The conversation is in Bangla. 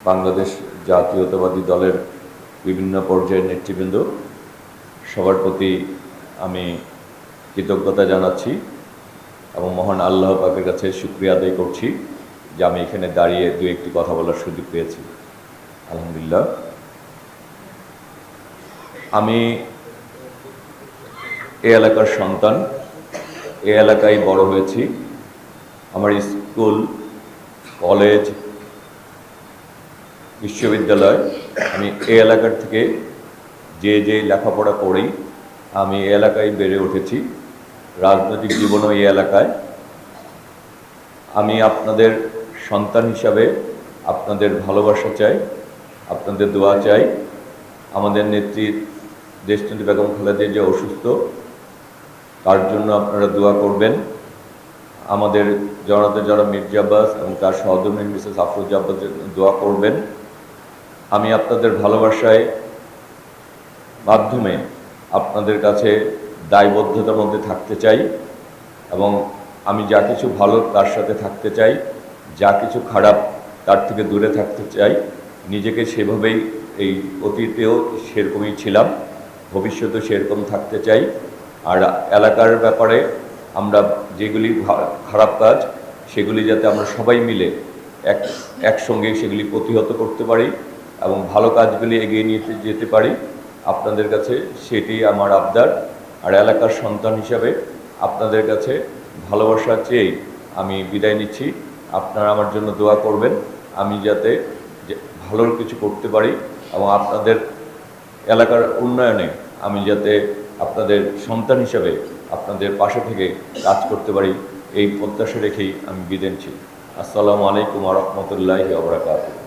বাংলাদেশ জাতীয়তাবাদী দলের বিভিন্ন পর্যায়ের নেতৃবৃন্দ, সবার প্রতি আমি কৃতজ্ঞতা জানাচ্ছি এবং মহান আল্লাহ পাকের কাছে শুকরিয়া আদায় করছি যে আমি এখানে দাঁড়িয়ে দু একটি কথা বলার সুযোগ পেয়েছি। আলহামদুলিল্লাহ। আমি এই এলাকার সন্তান, এই এলাকায় বড় হয়েছি। আমার স্কুল, কলেজ, বিশ্ববিদ্যালয় আমি এই এলাকার থেকে যে লেখাপড়া করি, আমি এই এলাকায় বেড়ে উঠেছি। রাজনৈতিক জীবনও এই এলাকায়। আমি আপনাদের সন্তান হিসাবে আপনাদের ভালোবাসা চাই, আপনাদের দোয়া চাই। আমাদের নেত্রী দেশনেত্রী বেগম খালেদা জিয়া অসুস্থ, তার জন্য আপনারা দোয়া করবেন। আমাদের জনতা যারা মির্জা আব্বাস এবং তার সহধর্মী মিসেস আফরোজা আব্বাসের দোয়া করবেন। আমি আপনাদের ভালোবাসায় মাধ্যমে আপনাদের কাছে দায়বদ্ধতার মধ্যে থাকতে চাই এবং আমি যা কিছু ভালো তার সাথে থাকতে চাই, যা কিছু খারাপ তার থেকে দূরে থাকতে চাই। নিজেকে সেভাবেই এই অতীতেও সেরকমই ছিলাম, ভবিষ্যতেও সেরকম থাকতে চাই। আর এলাকার ব্যাপারে আমরা যেগুলি খারাপ কাজ সেগুলি যাতে আমরা সবাই মিলে একসঙ্গে সেগুলি প্রতিহত করতে পারি এবং ভালো কাজগুলি এগিয়ে নিয়ে যেতে পারি, আপনাদের কাছে সেটি আমার আবদার। আর এলাকার সন্তান হিসাবে আপনাদের কাছে ভালোবাসা চেয়েই আমি বিদায় নিচ্ছি। আপনারা আমার জন্য দোয়া করবেন, আমি যাতে ভালো কিছু করতে পারি এবং আপনাদের এলাকার উন্নয়নে আমি যাতে আপনাদের সন্তান হিসাবে আপনাদের পাশে থেকে কাজ করতে পারি, এই প্রত্যাশা রেখেই আমি বিদায় নিচ্ছি। আসসালামু আলাইকুম ওয়া রাহমাতুল্লাহি ওয়া বারাকাতুহু।